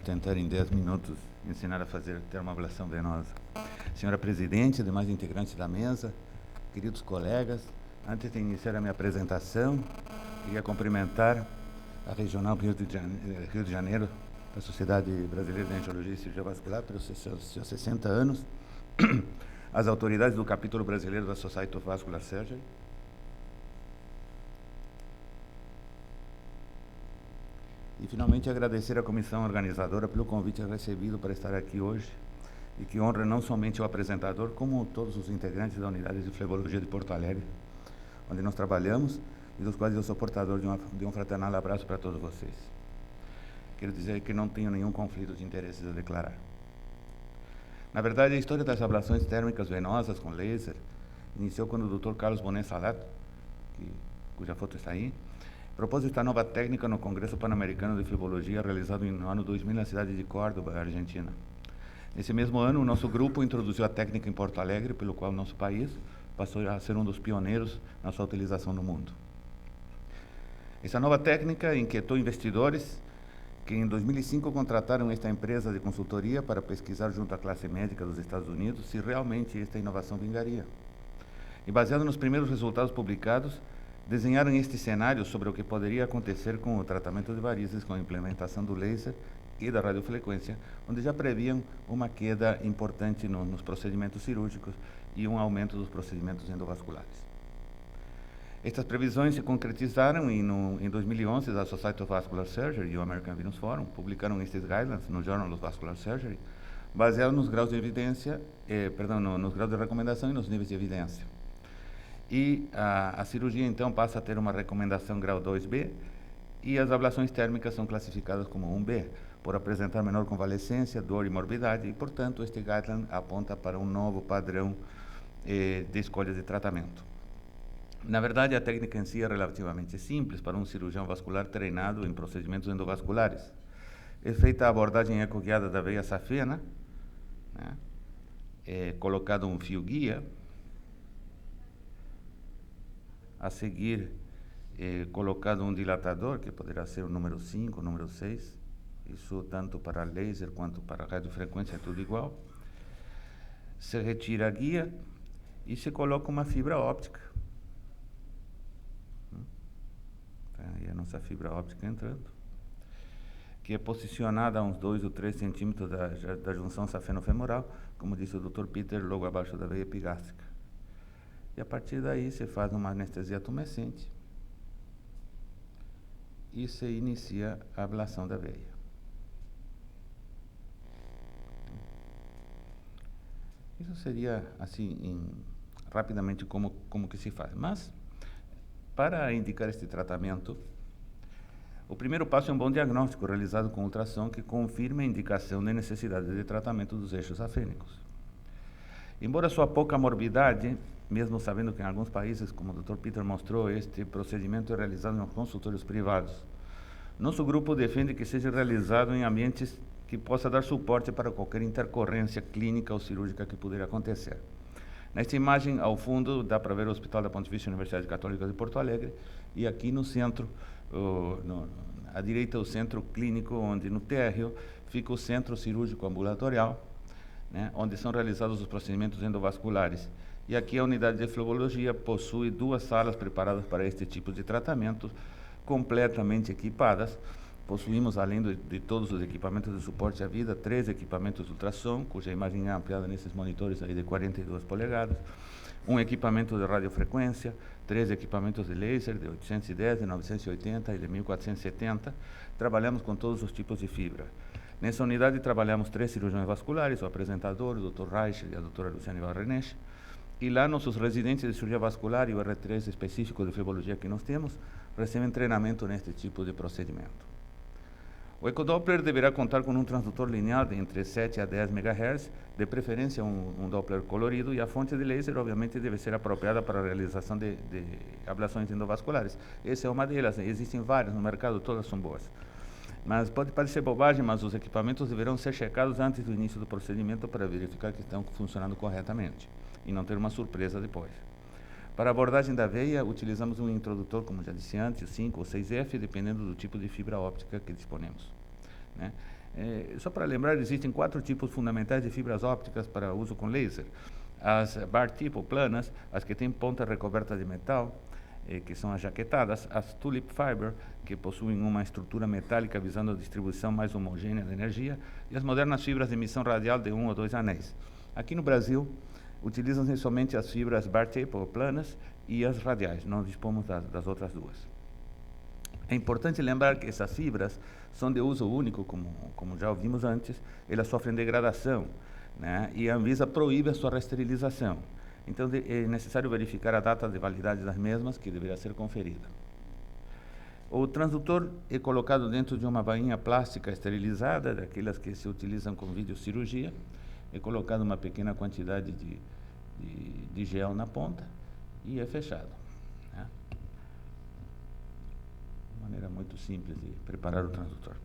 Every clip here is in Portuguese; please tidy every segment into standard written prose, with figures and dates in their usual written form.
tentar em 10 minutos ensinar a fazer termoablação venosa. Senhora Presidente, demais integrantes da mesa, queridos colegas, antes de iniciar a minha apresentação, queria cumprimentar a Regional Rio de Janeiro, da Sociedade Brasileira de Angiologia e Cirurgia Vascular, pelos seus 60 anos, as autoridades do capítulo brasileiro da Society of Vascular Surgery, e, finalmente, agradecer à comissão organizadora pelo convite recebido para estar aqui hoje, e que honra não somente o apresentador, como todos os integrantes da Unidade de Flebologia de Porto Alegre, onde nós trabalhamos, e dos quais eu sou portador de um fraternal abraço para todos vocês. Quero dizer que não tenho nenhum conflito de interesses a declarar. Na verdade, a história das ablações térmicas venosas com laser iniciou quando o Dr. Carlos Bonet Salat, cuja foto está aí, propôs esta nova técnica no Congresso Pan-Americano de Flebologia, realizado no ano 2000 na cidade de Córdoba, Argentina. Nesse mesmo ano, o nosso grupo introduziu a técnica em Porto Alegre, pelo qual o nosso país passou a ser um dos pioneiros na sua utilização no mundo. Essa nova técnica inquietou investidores que em 2005 contrataram esta empresa de consultoria para pesquisar junto à classe médica dos Estados Unidos se realmente esta inovação vingaria. E, baseado nos primeiros resultados publicados, desenharam este cenário sobre o que poderia acontecer com o tratamento de varizes com a implementação do laser e da radiofrequência, onde já previam uma queda importante nos procedimentos cirúrgicos e um aumento dos procedimentos endovasculares. Estas previsões se concretizaram e, em 2011, a Society of Vascular Surgery e o American Venous Forum publicaram estes guidelines no Journal of Vascular Surgery, baseados nos graus de evidência, nos graus de recomendação e nos níveis de evidência. E a cirurgia, então, passa a ter uma recomendação grau 2B, e as ablações térmicas são classificadas como 1B, por apresentar menor convalescência, dor e morbidade, e, portanto, este guideline aponta para um novo padrão de escolha de tratamento. Na verdade, a técnica em si é relativamente simples para um cirurgião vascular treinado em procedimentos endovasculares. É feita a abordagem ecoguiada da veia safena, né? É colocado um fio guia. A seguir, colocado um dilatador, que poderá ser o número 5, o número 6. Isso tanto para laser quanto para radiofrequência, é tudo igual. Se retira a guia e se coloca uma fibra óptica. Tá aí a nossa fibra óptica entrando, que é posicionada a uns 2 ou 3 centímetros da junção safeno-femoral, como disse o Dr. Peter, logo abaixo da veia epigástrica. E a partir daí se faz uma anestesia tumescente e se inicia a ablação da veia. Isso seria, assim, rapidamente como que se faz. Mas, para indicar este tratamento, o primeiro passo é um bom diagnóstico realizado com ultrassom que confirma a indicação de necessidade de tratamento dos eixos safênicos. Embora sua pouca morbidade, mesmo sabendo que em alguns países, como o Dr. Peter mostrou, este procedimento é realizado em consultórios privados, nosso grupo defende que seja realizado em ambientes que possa dar suporte para qualquer intercorrência clínica ou cirúrgica que puder acontecer. Nesta imagem, ao fundo, dá para ver o Hospital da Pontifícia Universidade Católica de Porto Alegre, e aqui no centro, à direita, o centro clínico, onde no térreo fica o centro cirúrgico ambulatorial, né, onde são realizados os procedimentos endovasculares. E aqui a unidade de flebologia possui 2 salas preparadas para este tipo de tratamento, completamente equipadas. Possuímos, além de todos os equipamentos de suporte à vida, 3 equipamentos de ultrassom, cuja imagem é ampliada nesses monitores aí de 42 polegadas, um equipamento de radiofrequência, 3 equipamentos de laser de 810, de 980 e de 1470. Trabalhamos com todos os tipos de fibra. Nessa unidade trabalhamos 3 cirurgiões vasculares, o apresentador, o Dr. Reich e a doutora Luciane Barrenesch. E lá nossos residentes de cirurgia vascular e o R3 específico de flebologia que nós temos recebem treinamento neste tipo de procedimento. O ecodoppler deverá contar com um transdutor linear de entre 7 a 10 MHz, de preferência um Doppler colorido, e a fonte de laser, obviamente, deve ser apropriada para a realização de ablações endovasculares. Essa é uma delas, existem várias no mercado, todas são boas. Mas pode parecer bobagem, mas os equipamentos deverão ser checados antes do início do procedimento para verificar que estão funcionando corretamente e não ter uma surpresa depois. Para a abordagem da veia, utilizamos um introdutor, como já disse antes, 5 ou 6F, dependendo do tipo de fibra óptica que disponemos, né? Só para lembrar, existem 4 tipos fundamentais de fibras ópticas para uso com laser. As bar tipo planas, as que têm ponta recoberta de metal, que são as jaquetadas, as tulip fiber, que possuem uma estrutura metálica visando a distribuição mais homogênea da energia, e as modernas fibras de emissão radial de 1 ou 2 anéis. Aqui no Brasil, utilizam-se somente as fibras bar tape ou planas e as radiais, não dispomos das outras duas. É importante lembrar que essas fibras são de uso único, como já ouvimos antes, elas sofrem degradação, né? E a Anvisa proíbe a sua reesterilização. Então, é necessário verificar a data de validade das mesmas, que deverá ser conferida. O transdutor é colocado dentro de uma bainha plástica esterilizada, daquelas que se utilizam com videocirurgia. É colocado uma pequena quantidade de gel na ponta e é fechado, né? Uma maneira muito simples de preparar o transdutor.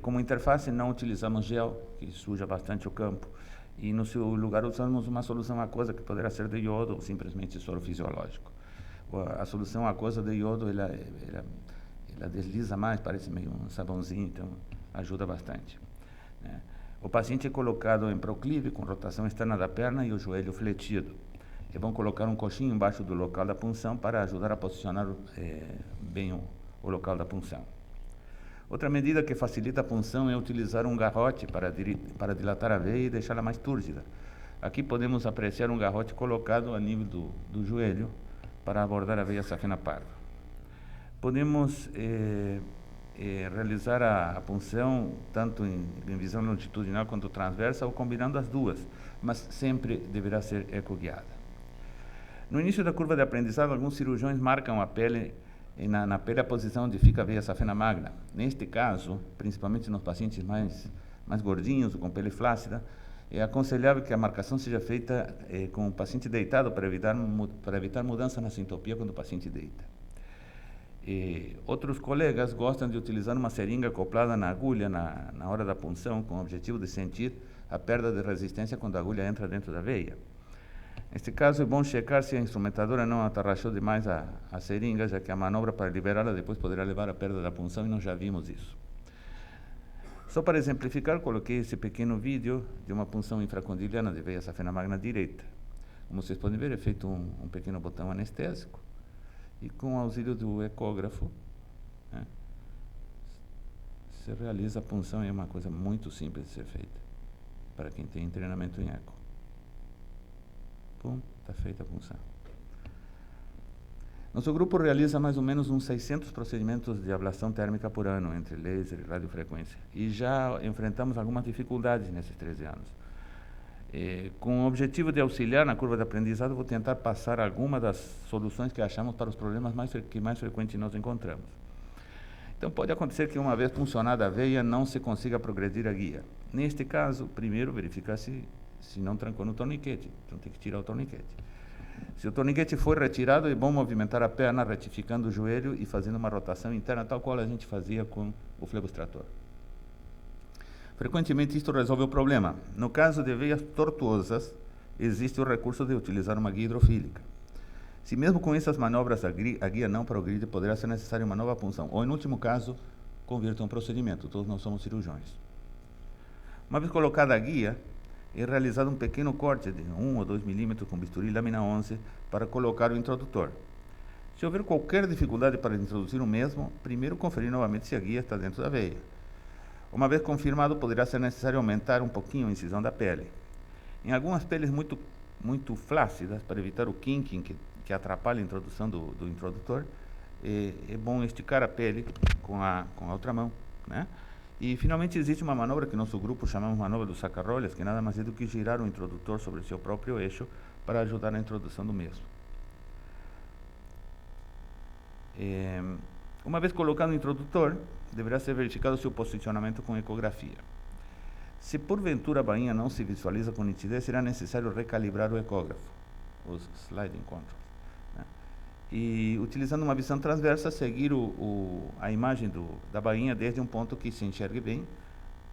Como interface, não utilizamos gel, que suja bastante o campo, e no seu lugar usamos uma solução aquosa, que poderá ser de iodo ou simplesmente soro fisiológico. A solução aquosa de iodo, ela desliza mais, parece meio um sabãozinho, então ajuda bastante, né? O paciente é colocado em proclive, com rotação externa da perna e o joelho fletido. É bom colocar um coxinho embaixo do local da punção para ajudar a posicionar bem o local da punção. Outra medida que facilita a punção é utilizar um garrote para dilatar a veia e deixá-la mais túrgida. Aqui podemos apreciar um garrote colocado a nível do joelho para abordar a veia safena parva. Podemos realizar a punção tanto em visão longitudinal quanto transversa ou combinando as duas, mas sempre deverá ser ecoguiada. No início da curva de aprendizado, alguns cirurgiões marcam a pele na pele a posição onde fica a veia safena magna. Neste caso, principalmente nos pacientes mais gordinhos ou com pele flácida, é aconselhável que a marcação seja feita com o paciente deitado para evitar mudança na sintopia quando o paciente deita. Outros colegas gostam de utilizar uma seringa acoplada na agulha na hora da punção, com o objetivo de sentir a perda de resistência quando a agulha entra dentro da veia. Neste caso, é bom checar se a instrumentadora não atarrachou demais a seringa, já que a manobra para liberá-la depois poderá levar à perda da punção e nós já vimos isso. Só para exemplificar, coloquei esse pequeno vídeo de uma punção infracondiliana de veia safena magna direita. Como vocês podem ver, é feito um pequeno botão anestésico e com o auxílio do ecógrafo, né, se realiza a punção. É uma coisa muito simples de ser feita para quem tem treinamento em eco. Pum, está feita a punção. Nosso grupo realiza mais ou menos uns 600 procedimentos de ablação térmica por ano, entre laser e radiofrequência. E já enfrentamos algumas dificuldades nesses 13 anos. Com o objetivo de auxiliar na curva de aprendizado, vou tentar passar algumas das soluções que achamos para os problemas que mais frequentes nós encontramos. Então, pode acontecer que uma vez puncionada a veia, não se consiga progredir a guia. Neste caso, primeiro verificar se não trancou no torniquete, então tem que tirar o torniquete. Se o torniquete for retirado, é bom movimentar a perna, retificando o joelho e fazendo uma rotação interna, tal qual a gente fazia com o fleboextrator. Frequentemente, isto resolve o problema. No caso de veias tortuosas, existe o recurso de utilizar uma guia hidrofílica. Se mesmo com essas manobras a guia não progride, poderá ser necessária uma nova punção, ou, em último caso, convirta um procedimento. Todos nós somos cirurgiões. Uma vez colocada a guia, é realizado um pequeno corte de 1 ou 2 milímetros com bisturi lâmina 11 para colocar o introdutor. Se houver qualquer dificuldade para introduzir o mesmo, primeiro conferir novamente se a guia está dentro da veia. Uma vez confirmado, poderá ser necessário aumentar um pouquinho a incisão da pele. Em algumas peles muito flácidas, para evitar o kinking que atrapalha a introdução do introdutor, é bom esticar a pele com a outra mão, né? E, finalmente, existe uma manobra que nosso grupo chamamos manobra dos saca-rolhas, que nada mais é do que girar o introdutor sobre seu próprio eixo para ajudar na introdução do mesmo. Uma vez colocado o introdutor, deverá ser verificado seu posicionamento com ecografia. Se porventura a bainha não se visualiza com nitidez, será necessário recalibrar o ecógrafo, os sliding controls, né? E, utilizando uma visão transversa, seguir a imagem da bainha desde um ponto que se enxergue bem,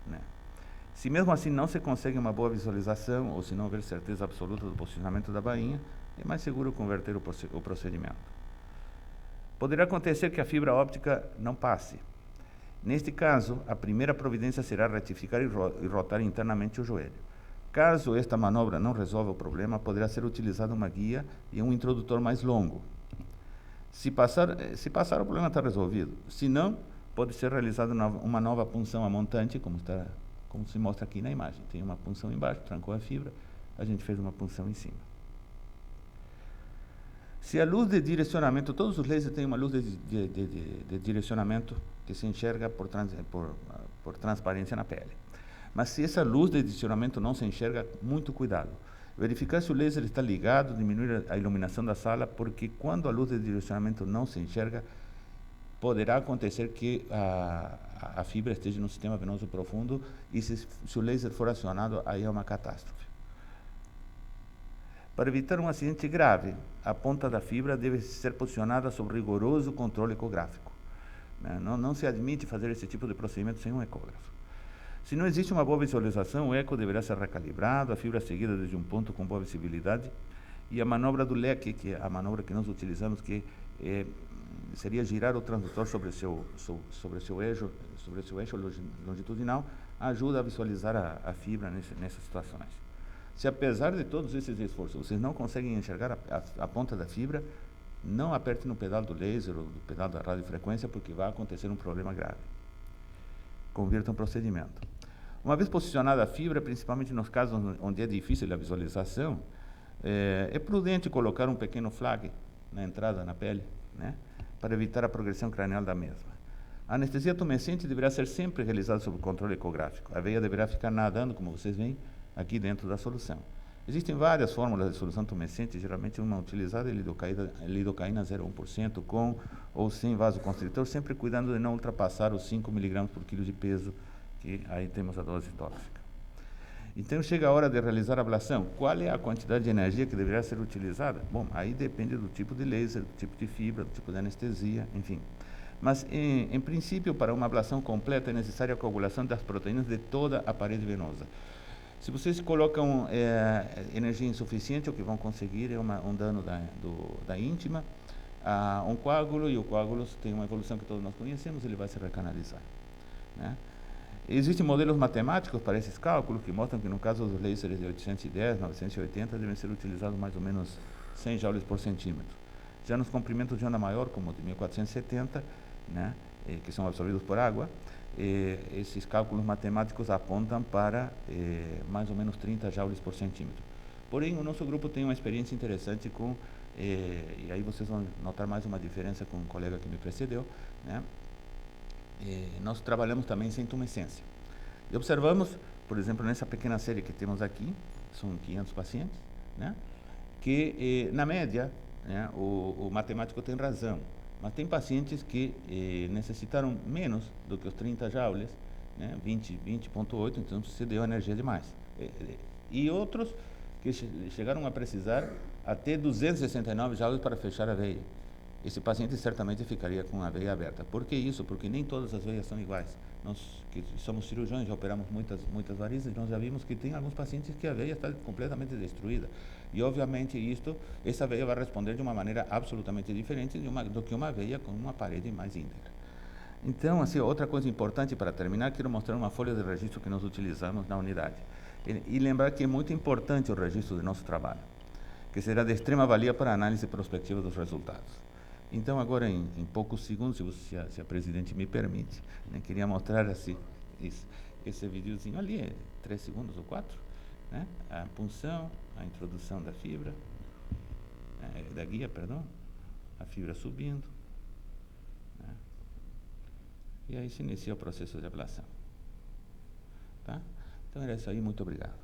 né? Se mesmo assim não se consegue uma boa visualização, ou se não houver certeza absoluta do posicionamento da bainha, é mais seguro converter o procedimento. Poderá acontecer que a fibra óptica não passe, Neste caso, a primeira providência será retificar e rotar internamente o joelho. Caso esta manobra não resolva o problema, poderá ser utilizada uma guia e um introdutor mais longo. Se passar, o problema está resolvido. Se não, pode ser realizada uma nova punção a montante, como se mostra aqui na imagem. Tem uma punção embaixo, trancou a fibra, a gente fez uma punção em cima. Se a luz de direcionamento, todos os lasers têm uma luz de direcionamento que se enxerga por transparência na pele. Mas se essa luz de direcionamento não se enxerga, muito cuidado. Verificar se o laser está ligado, diminuir a iluminação da sala, porque quando a luz de direcionamento não se enxerga, poderá acontecer que a fibra esteja no sistema venoso profundo e se o laser for acionado, aí é uma catástrofe. Para evitar um acidente grave, a ponta da fibra deve ser posicionada sob rigoroso controle ecográfico. Não se admite fazer esse tipo de procedimento sem um ecógrafo. Se não existe uma boa visualização, o eco deverá ser recalibrado, a fibra seguida desde um ponto com boa visibilidade, e a manobra do leque, que é a manobra que nós utilizamos, que seria girar o transdutor sobre o seu eixo longitudinal, ajuda a visualizar a fibra nessas situações. Se apesar de todos esses esforços, vocês não conseguem enxergar a ponta da fibra, não aperte no pedal do laser ou do pedal da radiofrequência, porque vai acontecer um problema grave. Convirta o procedimento. Uma vez posicionada a fibra, principalmente nos casos onde é difícil a visualização, é prudente colocar um pequeno flag na entrada, na pele, né, para evitar a progressão cranial da mesma. A anestesia tumescente deverá ser sempre realizada sob controle ecográfico. A veia deverá ficar nadando, como vocês veem, aqui dentro da solução. Existem várias fórmulas de solução tumescente, geralmente uma utilizada é lidocaína 0,1% com ou sem vasoconstritor, sempre cuidando de não ultrapassar os 5 mg por quilo de peso, que aí temos a dose tóxica. Então chega a hora de realizar a ablação. Qual é a quantidade de energia que deverá ser utilizada? Bom, aí depende do tipo de laser, do tipo de fibra, do tipo de anestesia, enfim. Mas, em princípio, para uma ablação completa é necessária a coagulação das proteínas de toda a parede venosa. Se vocês colocam energia insuficiente, o que vão conseguir é um dano da íntima, um coágulo, e o coágulo tem uma evolução que todos nós conhecemos, ele vai se recanalizar, né? Existem modelos matemáticos para esses cálculos que mostram que no caso dos lasers de 810, 980, devem ser utilizados mais ou menos 100 joules por centímetro. Já nos comprimentos de onda maior, como o de 1470, né, que são absorvidos por água, esses cálculos matemáticos apontam para mais ou menos 30 joules por centímetro. Porém, o nosso grupo tem uma experiência interessante com, e aí vocês vão notar mais uma diferença com o colega que me precedeu, né? Nós trabalhamos também sem tumescência. E observamos, por exemplo, nessa pequena série que temos aqui, são 500 pacientes, né, que, na média, né, o matemático tem razão, mas tem pacientes que necessitaram menos do que os 30 joules, né, 20,8, então se deu energia demais. E outros que chegaram a precisar até 269 joules para fechar a veia. Esse paciente certamente ficaria com a veia aberta. Por que isso? Porque nem todas as veias são iguais. Nós, que somos cirurgiões, já operamos muitas varizes, nós já vimos que tem alguns pacientes que a veia está completamente destruída. E, obviamente, essa veia vai responder de uma maneira absolutamente diferente do que uma veia com uma parede mais íntegra. Então, assim, outra coisa importante para terminar, quero mostrar uma folha de registro que nós utilizamos na unidade. E lembrar que é muito importante o registro do nosso trabalho, que será de extrema valia para a análise prospectiva dos resultados. Então, agora, em poucos segundos, se a presidente me permite, né, queria mostrar esse videozinho ali, 3 segundos ou 4, né, a punção, a introdução da fibra, da guia, perdão, a fibra subindo, né, e aí se inicia o processo de ablação. Tá? Então, era isso aí, muito obrigado.